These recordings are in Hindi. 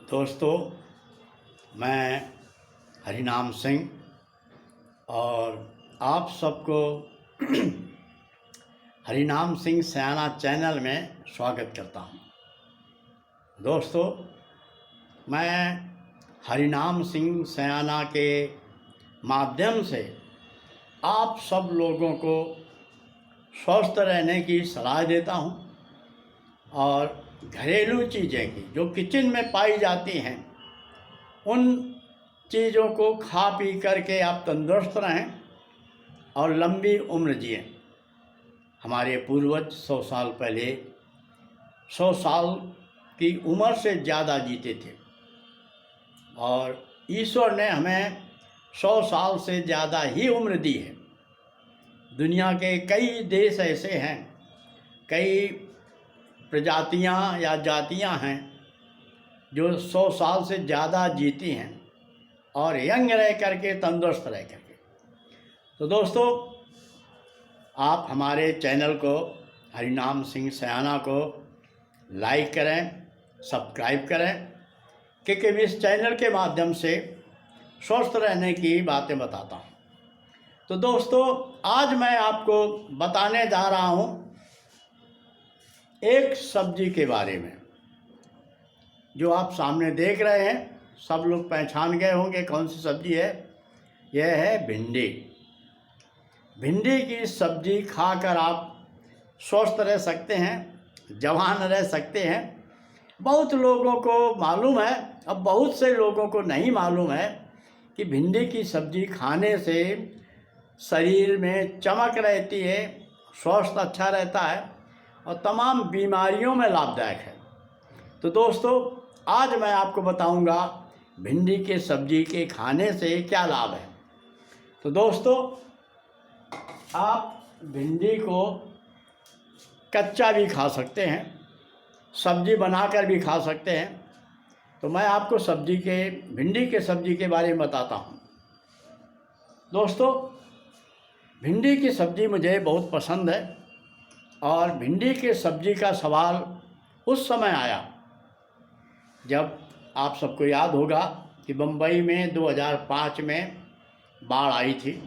दोस्तों, मैं हरिनाम सिंह और आप सबको हरिनाम सिंह सयाना चैनल में स्वागत करता हूं। दोस्तों, मैं हरिनाम सिंह सयाना के माध्यम से आप सब लोगों को स्वस्थ रहने की सलाह देता हूं और घरेलू चीज़ें की जो किचन में पाई जाती हैं उन चीज़ों को खा पी करके आप तंदुरुस्त रहें और लंबी उम्र जिएं। हमारे पूर्वज 100 साल पहले 100 साल की उम्र से ज़्यादा जीते थे और ईश्वर ने हमें 100 साल से ज़्यादा ही उम्र दी है। दुनिया के कई देश ऐसे हैं, कई प्रजातियां या जातियां हैं जो 100 साल से ज़्यादा जीती हैं और यंग रह करके, तंदुरुस्त रह करके। तो दोस्तों, आप हमारे चैनल को हरिनाम सिंह सयाना को लाइक करें, सब्सक्राइब करें, क्योंकि मैं इस चैनल के माध्यम से स्वस्थ रहने की बातें बताता हूँ। तो दोस्तों, आज मैं आपको बताने जा रहा हूँ एक सब्जी के बारे में जो आप सामने देख रहे हैं। सब लोग पहचान गए होंगे कौन सी सब्जी है। यह है भिंडी। भिंडी की सब्जी खाकर आप स्वस्थ रह सकते हैं, जवान रह सकते हैं। बहुत लोगों को मालूम है, अब बहुत से लोगों को नहीं मालूम है कि भिंडी की सब्जी खाने से शरीर में चमक रहती है, स्वास्थ्य अच्छा रहता है और तमाम बीमारियों में लाभदायक है। तो दोस्तों, आज मैं आपको बताऊंगा भिंडी के सब्जी के खाने से क्या लाभ है। तो दोस्तों, आप भिंडी को कच्चा भी खा सकते हैं, सब्जी बनाकर भी खा सकते हैं। तो मैं आपको भिंडी के सब्जी के बारे में बताता हूँ। दोस्तों, भिंडी की सब्जी मुझे बहुत पसंद है और भिंडी के सब्जी का सवाल उस समय आया जब आप सबको याद होगा कि बम्बई में 2005 में बाढ़ आई थी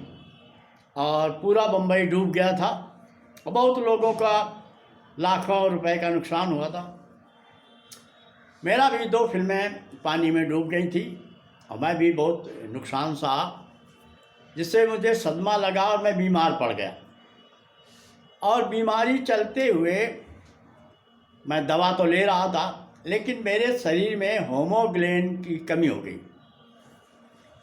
और पूरा बम्बई डूब गया था और बहुत लोगों का लाखों रुपए का नुकसान हुआ था। मेरा भी 2 फिल्में पानी में डूब गई थी और मैं भी बहुत नुकसान सहा, जिससे मुझे सदमा लगा और मैं बीमार पड़ गया। और बीमारी चलते हुए मैं दवा तो ले रहा था, लेकिन मेरे शरीर में होमोग्लोबिन की कमी हो गई।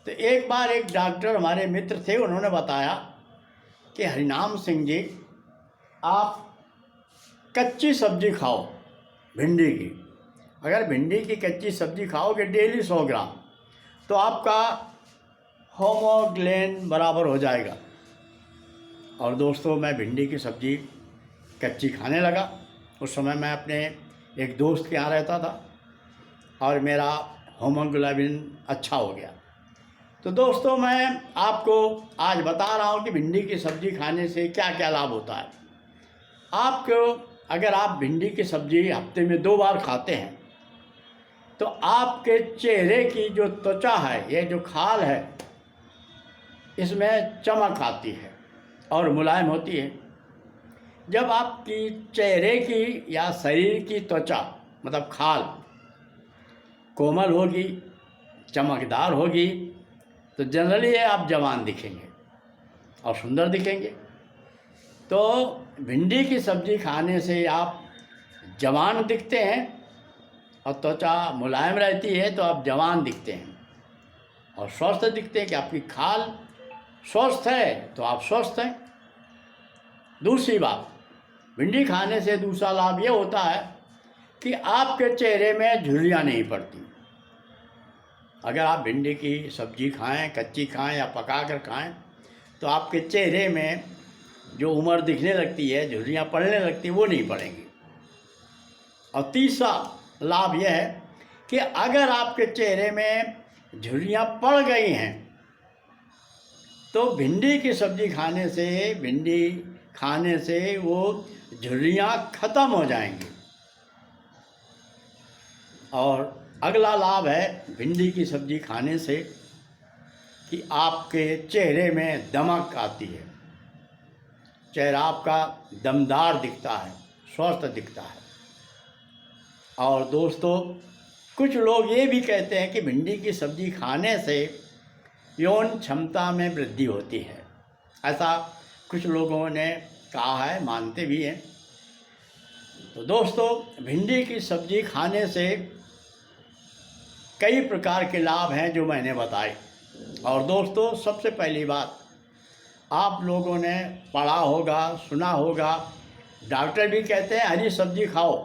तो एक बार एक डॉक्टर हमारे मित्र थे, उन्होंने बताया कि हरिनाम सिंह जी, आप कच्ची सब्जी खाओ भिंडी की। अगर भिंडी की कच्ची सब्जी खाओगे डेली 100 ग्राम, तो आपका होमोग्लोबिन बराबर हो जाएगा। और दोस्तों, मैं भिंडी की सब्जी कच्ची खाने लगा। उस समय मैं अपने एक दोस्त के यहाँ रहता था और मेरा होमोग्लोबिन अच्छा हो गया। तो दोस्तों, मैं आपको आज बता रहा हूँ कि भिंडी की सब्जी खाने से क्या क्या लाभ होता है। अगर आप भिंडी की सब्जी हफ्ते में 2 बार खाते हैं तो आपके चेहरे की जो त्वचा है, ये जो खाल है, इसमें चमक आती है और मुलायम होती है। जब आपकी चेहरे की या शरीर की त्वचा मतलब खाल कोमल होगी, चमकदार होगी, तो जनरली आप जवान दिखेंगे और सुंदर दिखेंगे। तो भिंडी की सब्जी खाने से आप जवान दिखते हैं और त्वचा मुलायम रहती है तो आप जवान दिखते हैं और स्वस्थ दिखते हैं कि आपकी खाल स्वस्थ है तो आप स्वस्थ हैं। दूसरी बात, भिंडी खाने से दूसरा लाभ ये होता है कि आपके चेहरे में झुर्रियाँ नहीं पड़ती। अगर आप भिंडी की सब्जी खाएं, कच्ची खाएं या पका कर खाएं, तो आपके चेहरे में जो उम्र दिखने लगती है, झुर्रियाँ पड़ने लगती, वो नहीं पड़ेंगी। और तीसरा लाभ यह है कि अगर आपके चेहरे में झुर्रियाँ पड़ गई हैं तो भिंडी की सब्जी खाने से वो झुर्रियाँ ख़त्म हो जाएंगी और अगला लाभ है भिंडी की सब्ज़ी खाने से कि आपके चेहरे में दमक आती है, चेहरा आपका दमदार दिखता है, स्वस्थ दिखता है। और दोस्तों, कुछ लोग ये भी कहते हैं कि भिंडी की सब्ज़ी खाने से यौन क्षमता में वृद्धि होती है। ऐसा कुछ लोगों ने कहा है, मानते भी हैं। तो दोस्तों, भिंडी की सब्ज़ी खाने से कई प्रकार के लाभ हैं जो मैंने बताए। और दोस्तों, सबसे पहली बात, आप लोगों ने पढ़ा होगा, सुना होगा, डॉक्टर भी कहते हैं हरी सब्ज़ी खाओ।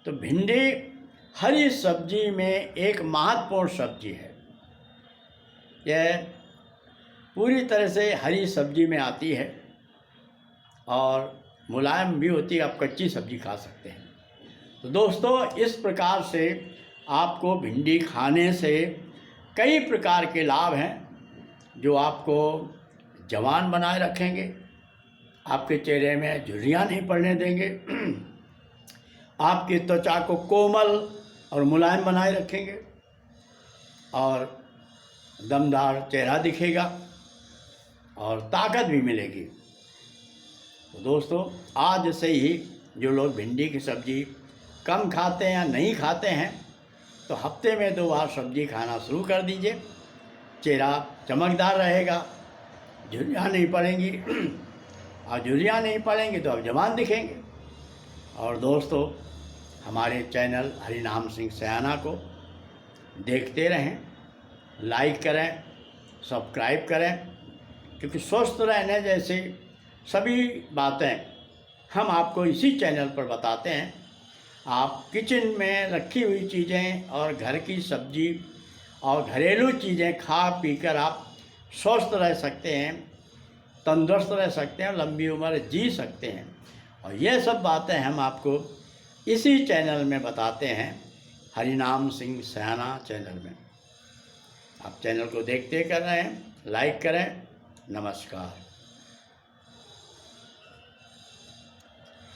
तो भिंडी हरी सब्ज़ी में एक महत्वपूर्ण सब्ज़ी है। यह पूरी तरह से हरी सब्ज़ी में आती है और मुलायम भी होती है, आप कच्ची सब्ज़ी खा सकते हैं। तो दोस्तों, इस प्रकार से आपको भिंडी खाने से कई प्रकार के लाभ हैं जो आपको जवान बनाए रखेंगे, आपके चेहरे में झुर्रियाँ नहीं पड़ने देंगे, आपकी त्वचा को कोमल और मुलायम बनाए रखेंगे और दमदार चेहरा दिखेगा और ताकत भी मिलेगी। तो दोस्तों, आज से ही जो लोग भिंडी की सब्ज़ी कम खाते हैं या नहीं खाते हैं, तो हफ्ते में 2 बार सब्ज़ी खाना शुरू कर दीजिए। चेहरा चमकदार रहेगा, झुर्रियाँ नहीं पड़ेंगी और झुर्रियाँ नहीं पड़ेंगी तो आप जवान दिखेंगे। और दोस्तों, हमारे चैनल हरिनाम सिंह सयाना को देखते रहें, लाइक करें, सब्सक्राइब करें, क्योंकि स्वस्थ रहने जैसे सभी बातें हम आपको इसी चैनल पर बताते हैं। आप किचन में रखी हुई चीज़ें और घर की सब्ज़ी और घरेलू चीज़ें खा पीकर आप स्वस्थ रह सकते हैं, तंदुरुस्त रह सकते हैं, लंबी उम्र जी सकते हैं। और ये सब बातें हम आपको इसी चैनल में बताते हैं, हरिनाम सिंह सयाना चैनल में। आप चैनल को देखते कर रहे हैं, लाइक करें। नमस्कार।